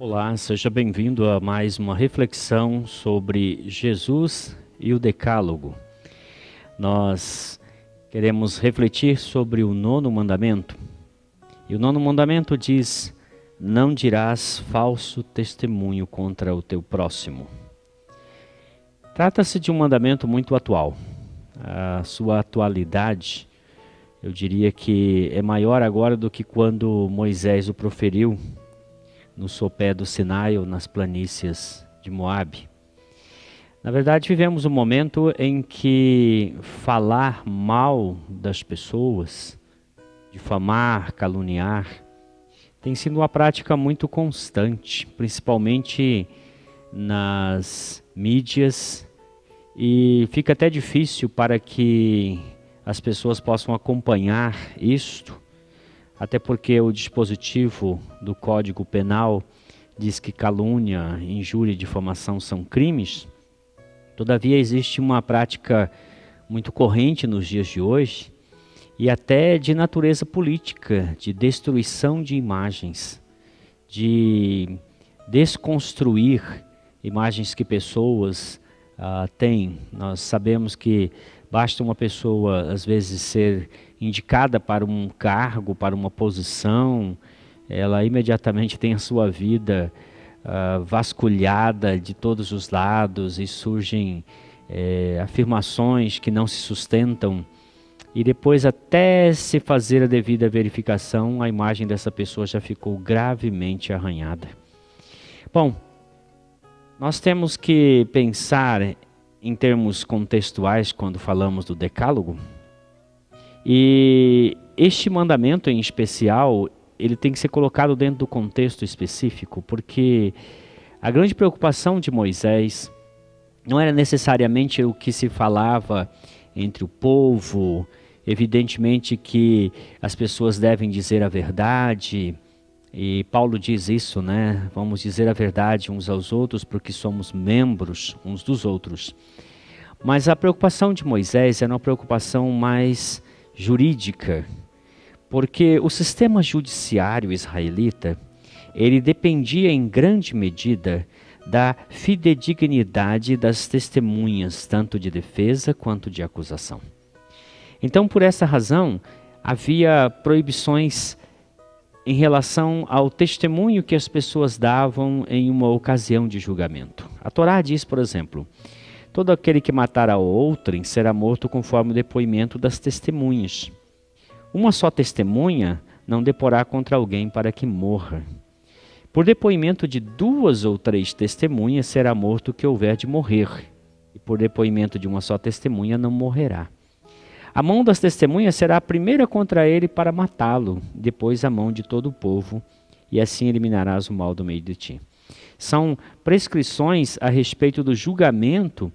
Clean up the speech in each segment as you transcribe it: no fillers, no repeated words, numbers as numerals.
Olá, seja bem-vindo a mais uma reflexão sobre Jesus e o Decálogo. Nós queremos refletir sobre o nono mandamento. E o nono mandamento diz: não dirás falso testemunho contra o teu próximo. Trata-se de um mandamento muito atual. A sua atualidade, eu diria que é maior agora do que quando Moisés o proferiu no sopé do Sinai ou nas planícies de Moabe. Na verdade, vivemos um momento em que falar mal das pessoas, difamar, caluniar, tem sido uma prática muito constante, principalmente nas mídias, e fica até difícil para que as pessoas possam acompanhar isto, até porque o dispositivo do Código Penal diz que calúnia, injúria e difamação são crimes. Todavia, existe uma prática muito corrente nos dias de hoje e até de natureza política, de destruição de imagens, de desconstruir imagens que pessoas têm. Nós sabemos que basta uma pessoa, às vezes, ser indicada para um cargo, para uma posição, ela imediatamente tem a sua vida vasculhada de todos os lados e surgem afirmações que não se sustentam. E depois, até se fazer a devida verificação, a imagem dessa pessoa já ficou gravemente arranhada. Bom, nós temos que pensar em termos contextuais quando falamos do Decálogo. E este mandamento em especial, ele tem que ser colocado dentro do contexto específico, porque a grande preocupação de Moisés não era necessariamente o que se falava entre o povo. Evidentemente que as pessoas devem dizer a verdade, e Paulo diz isso, né? Vamos dizer a verdade uns aos outros, porque somos membros uns dos outros. Mas a preocupação de Moisés era uma preocupação mais jurídica, porque o sistema judiciário israelita, ele dependia em grande medida da fidedignidade das testemunhas, tanto de defesa quanto de acusação. Então, por essa razão, havia proibições em relação ao testemunho que as pessoas davam em uma ocasião de julgamento. A Torá diz, por exemplo: todo aquele que matar a outrem será morto conforme o depoimento das testemunhas. Uma só testemunha não deporá contra alguém para que morra. Por depoimento de 2 ou 3 testemunhas será morto o que houver de morrer, e por depoimento de uma só testemunha não morrerá. A mão das testemunhas será a primeira contra ele para matá-lo, depois a mão de todo o povo, e assim eliminarás o mal do meio de ti. São prescrições a respeito do julgamento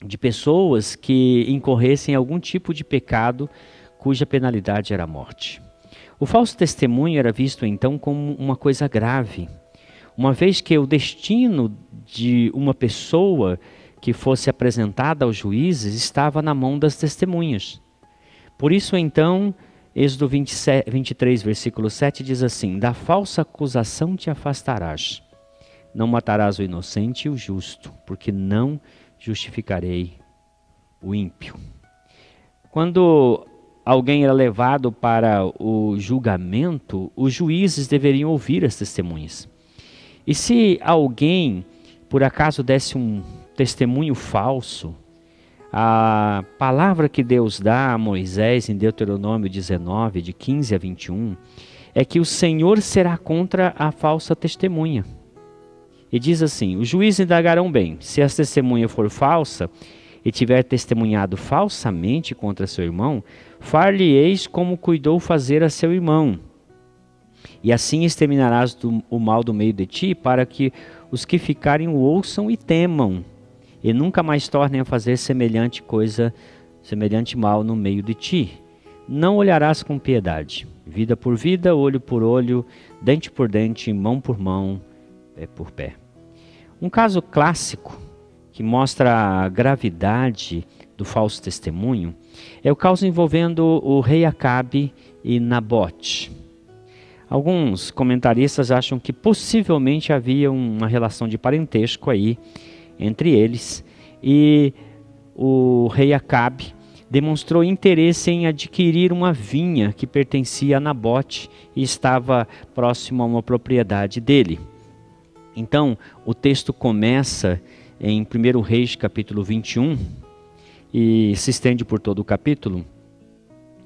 de pessoas que incorressem em algum tipo de pecado cuja penalidade era a morte. O falso testemunho era visto então como uma coisa grave, uma vez que o destino de uma pessoa que fosse apresentada aos juízes estava na mão das testemunhas. Por isso então, Êxodo 23, versículo 7 diz assim: da falsa acusação te afastarás, não matarás o inocente e o justo, porque não justificarei o ímpio. Quando alguém era levado para o julgamento, os juízes deveriam ouvir as testemunhas. E se alguém, por acaso, desse um testemunho falso, a palavra que Deus dá a Moisés em Deuteronômio 19, de 15 a 21, é que o Senhor será contra a falsa testemunha. E diz assim: os juízes indagarão bem, se a testemunha for falsa e tiver testemunhado falsamente contra seu irmão, far-lhe-eis como cuidou fazer a seu irmão. E assim exterminarás o mal do meio de ti, para que os que ficarem o ouçam e temam, e nunca mais tornem a fazer semelhante mal no meio de ti. Não olharás com piedade, vida por vida, olho por olho, dente por dente, mão por mão, pé por pé. Um caso clássico que mostra a gravidade do falso testemunho é o caso envolvendo o rei Acabe e Nabote. Alguns comentaristas acham que possivelmente havia uma relação de parentesco aí entre eles, e o rei Acabe demonstrou interesse em adquirir uma vinha que pertencia a Nabote e estava próximo a uma propriedade dele. Então, o texto começa em 1 Reis, capítulo 21, e se estende por todo o capítulo,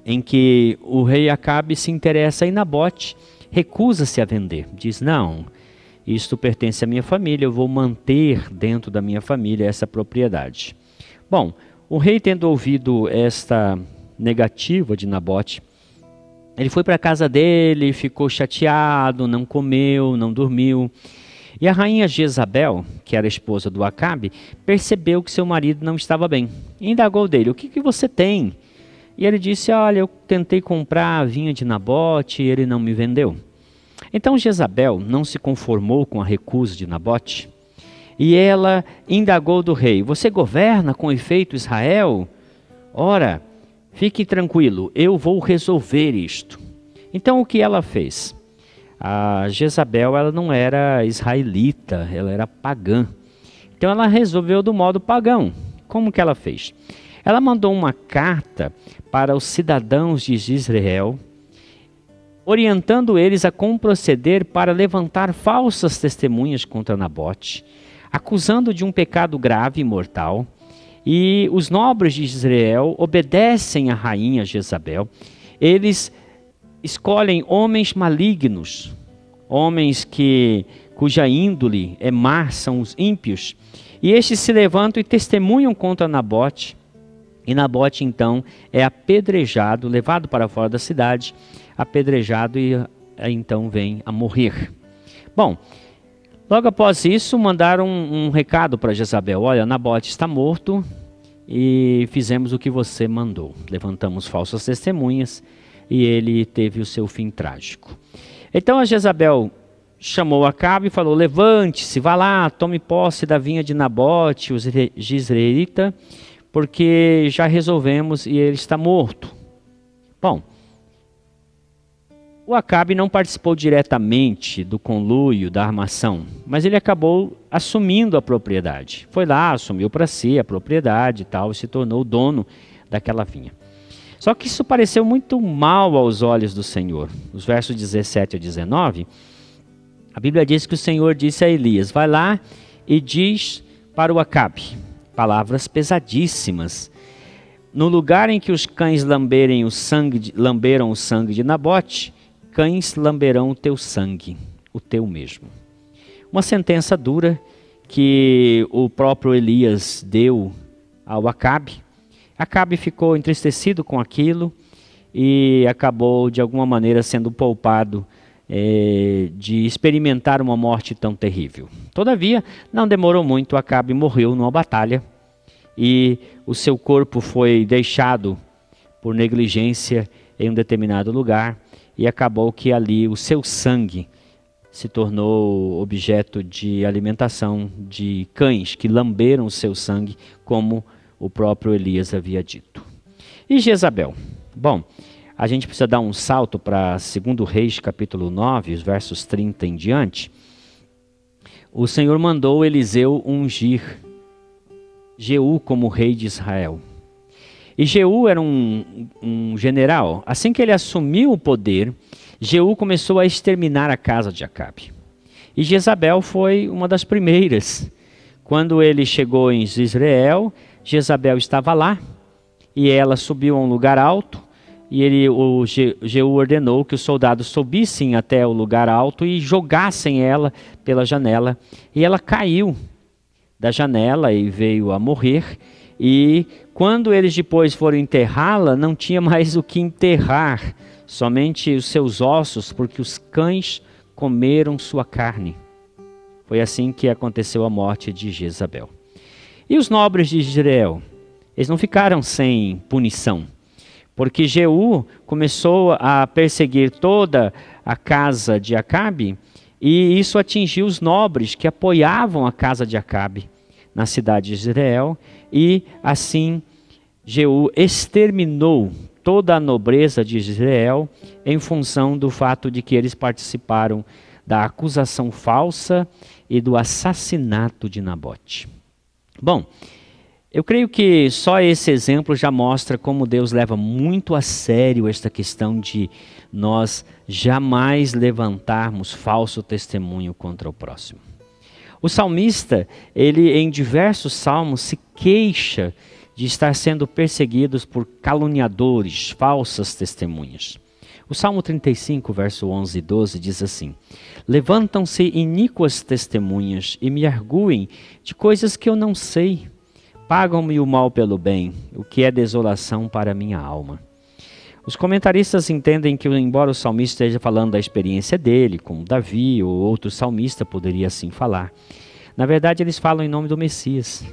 em que o rei Acabe se interessa e Nabote recusa-se a vender. Diz, não, isto pertence à minha família, eu vou manter dentro da minha família essa propriedade. Bom, o rei, tendo ouvido esta negativa de Nabote, ele foi para a casa dele, ficou chateado, não comeu, não dormiu. E a rainha Jezabel, que era a esposa do Acabe, percebeu que seu marido não estava bem. E indagou dele, o que você tem? E ele disse, olha, eu tentei comprar a vinha de Nabote e ele não me vendeu. Então Jezabel não se conformou com a recusa de Nabote. E ela indagou do rei, você governa com efeito Israel? Ora, fique tranquilo, eu vou resolver isto. Então o que ela fez? A Jezabel, ela não era israelita, ela era pagã. Então ela resolveu do modo pagão. Como que ela fez? Ela mandou uma carta para os cidadãos de Israel, orientando eles a como proceder para levantar falsas testemunhas contra Nabote, acusando de um pecado grave e mortal. E os nobres de Israel obedecem à rainha Jezabel. Eles escolhem homens malignos, homens cuja índole é má, são os ímpios, e estes se levantam e testemunham contra Nabote, e Nabote então é apedrejado, levado para fora da cidade, apedrejado e então vem a morrer. Bom, logo após isso mandaram um recado para Jezabel, olha, Nabote está morto e fizemos o que você mandou, levantamos falsas testemunhas, e ele teve o seu fim trágico. Então a Jezabel chamou Acabe e falou, levante-se, vá lá, tome posse da vinha de Nabote, o jezreelita, porque já resolvemos e ele está morto. Bom, o Acabe não participou diretamente do conluio, da armação, mas ele acabou assumindo a propriedade. Foi lá, assumiu para si a propriedade e tal, e se tornou o dono daquela vinha. Só que isso pareceu muito mal aos olhos do Senhor. Os versos 17 a 19, a Bíblia diz que o Senhor disse a Elias, vai lá e diz para o Acabe, palavras pesadíssimas, no lugar em que os cães lamberam o sangue de Nabote, cães lamberão o teu sangue, o teu mesmo. Uma sentença dura que o próprio Elias deu ao Acabe. Acabe ficou entristecido com aquilo e acabou de alguma maneira sendo poupado de experimentar uma morte tão terrível. Todavia, não demorou muito, Acabe morreu numa batalha e o seu corpo foi deixado por negligência em um determinado lugar e acabou que ali o seu sangue se tornou objeto de alimentação de cães que lamberam o seu sangue, como o próprio Elias havia dito. E Jezabel? Bom, a gente precisa dar um salto para 2 Reis, capítulo 9, os versos 30 em diante. O Senhor mandou Eliseu ungir Jeú como rei de Israel. E Jeú era um general. Assim que ele assumiu o poder, Jeú começou a exterminar a casa de Acabe. E Jezabel foi uma das primeiras. Quando ele chegou em Israel, Jezabel estava lá e ela subiu a um lugar alto e Jeú ordenou que os soldados subissem até o lugar alto e jogassem ela pela janela. E ela caiu da janela e veio a morrer. E quando eles depois foram enterrá-la, não tinha mais o que enterrar, somente os seus ossos, porque os cães comeram sua carne. Foi assim que aconteceu a morte de Jezabel. E os nobres de Israel? Eles não ficaram sem punição, porque Jeú começou a perseguir toda a casa de Acabe, e isso atingiu os nobres que apoiavam a casa de Acabe na cidade de Israel, e assim Jeú exterminou toda a nobreza de Israel em função do fato de que eles participaram da acusação falsa e do assassinato de Nabote. Bom, eu creio que só esse exemplo já mostra como Deus leva muito a sério esta questão de nós jamais levantarmos falso testemunho contra o próximo. O salmista, ele em diversos salmos se queixa de estar sendo perseguidos por caluniadores, falsas testemunhas. O Salmo 35, verso 11 e 12 diz assim: levantam-se iníquas testemunhas e me arguem de coisas que eu não sei. Pagam-me o mal pelo bem, o que é desolação para a minha alma. Os comentaristas entendem que, embora o salmista esteja falando da experiência dele, como Davi ou outro salmista poderia assim falar, na verdade eles falam em nome do Messias.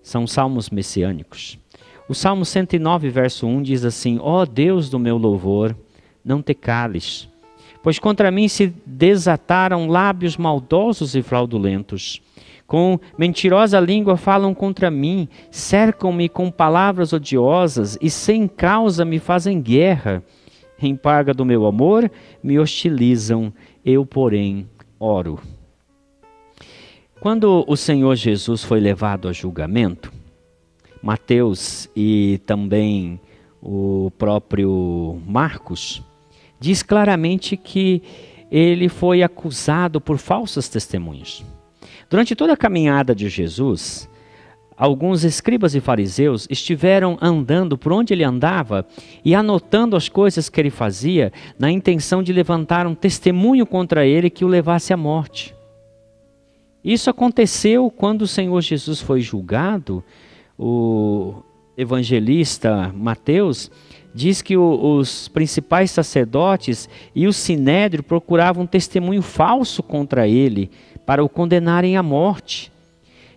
São salmos messiânicos. O Salmo 109, verso 1 diz assim: ó Deus do meu louvor, não te cales, pois contra mim se desataram lábios maldosos e fraudulentos. Com mentirosa língua falam contra mim, cercam-me com palavras odiosas e sem causa me fazem guerra. Em paga do meu amor me hostilizam, eu porém oro. Quando o Senhor Jesus foi levado a julgamento, Mateus e também o próprio Marcos diz claramente que ele foi acusado por falsas testemunhas. Durante toda a caminhada de Jesus, alguns escribas e fariseus estiveram andando por onde ele andava e anotando as coisas que ele fazia, na intenção de levantar um testemunho contra ele que o levasse à morte. Isso aconteceu quando o Senhor Jesus foi julgado. O evangelista Mateus diz que os principais sacerdotes e o sinédrio procuravam um testemunho falso contra ele para o condenarem à morte.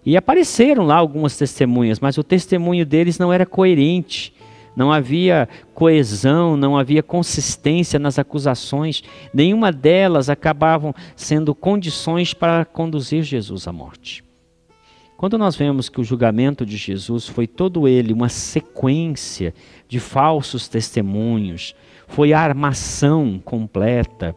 E apareceram lá algumas testemunhas, mas o testemunho deles não era coerente. Não havia coesão, não havia consistência nas acusações. Nenhuma delas acabavam sendo condições para conduzir Jesus à morte. Quando nós vemos que o julgamento de Jesus foi todo ele uma sequência de falsos testemunhos, foi a armação completa,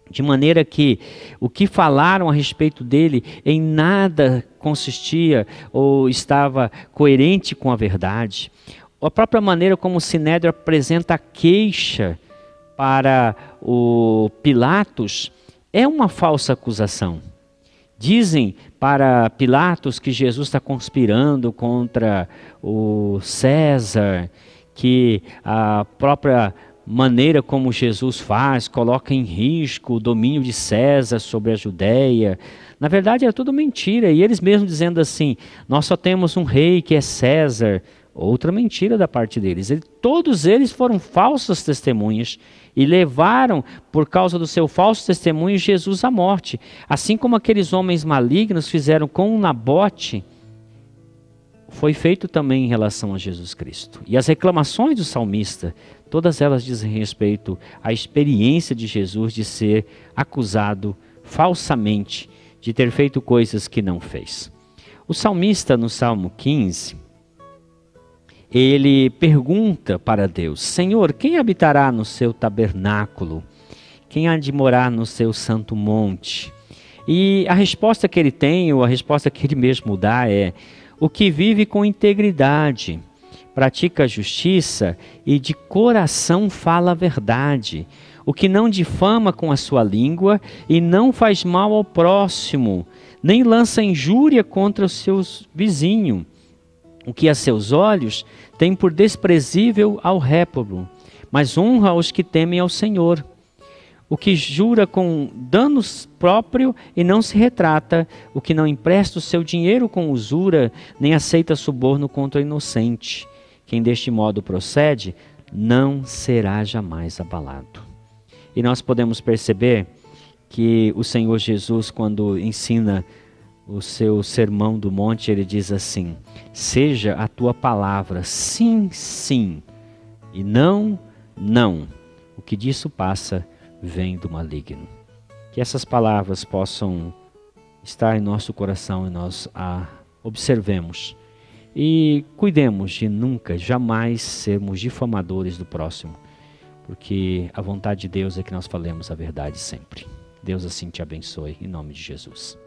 de maneira que o que falaram a respeito dele em nada consistia ou estava coerente com a verdade. A própria maneira como o Sinédrio apresenta a queixa para o Pilatos é uma falsa acusação. Dizem para Pilatos que Jesus está conspirando contra o César, que a própria maneira como Jesus faz coloca em risco o domínio de César sobre a Judéia. Na verdade era tudo mentira, e eles mesmos dizendo assim: nós só temos um rei que é César. Outra mentira da parte deles. Todos eles foram falsas testemunhas e levaram, por causa do seu falso testemunho, Jesus à morte. Assim como aqueles homens malignos fizeram com Nabote, foi feito também em relação a Jesus Cristo. E as reclamações do salmista, todas elas dizem respeito à experiência de Jesus de ser acusado falsamente, de ter feito coisas que não fez. O salmista, no Salmo 15, ele pergunta para Deus: Senhor, quem habitará no seu tabernáculo? Quem há de morar no seu santo monte? E a resposta que ele tem, ou a resposta que ele mesmo dá é: o que vive com integridade, pratica a justiça e de coração fala a verdade, o que não difama com a sua língua e não faz mal ao próximo, nem lança injúria contra o seu vizinho, o que a seus olhos tem por desprezível ao réprobo, mas honra os que temem ao Senhor. O que jura com danos próprio e não se retrata, o que não empresta o seu dinheiro com usura, nem aceita suborno contra o inocente. Quem deste modo procede, não será jamais abalado. E nós podemos perceber que o Senhor Jesus, quando ensina o seu sermão do monte, ele diz assim: seja a tua palavra sim, sim, e não, não. O que disso passa vem do maligno. Que essas palavras possam estar em nosso coração e nós a observemos E cuidemos de nunca, jamais sermos difamadores do próximo, porque a vontade de Deus é que nós falemos a verdade sempre. Deus assim te abençoe, em nome de Jesus.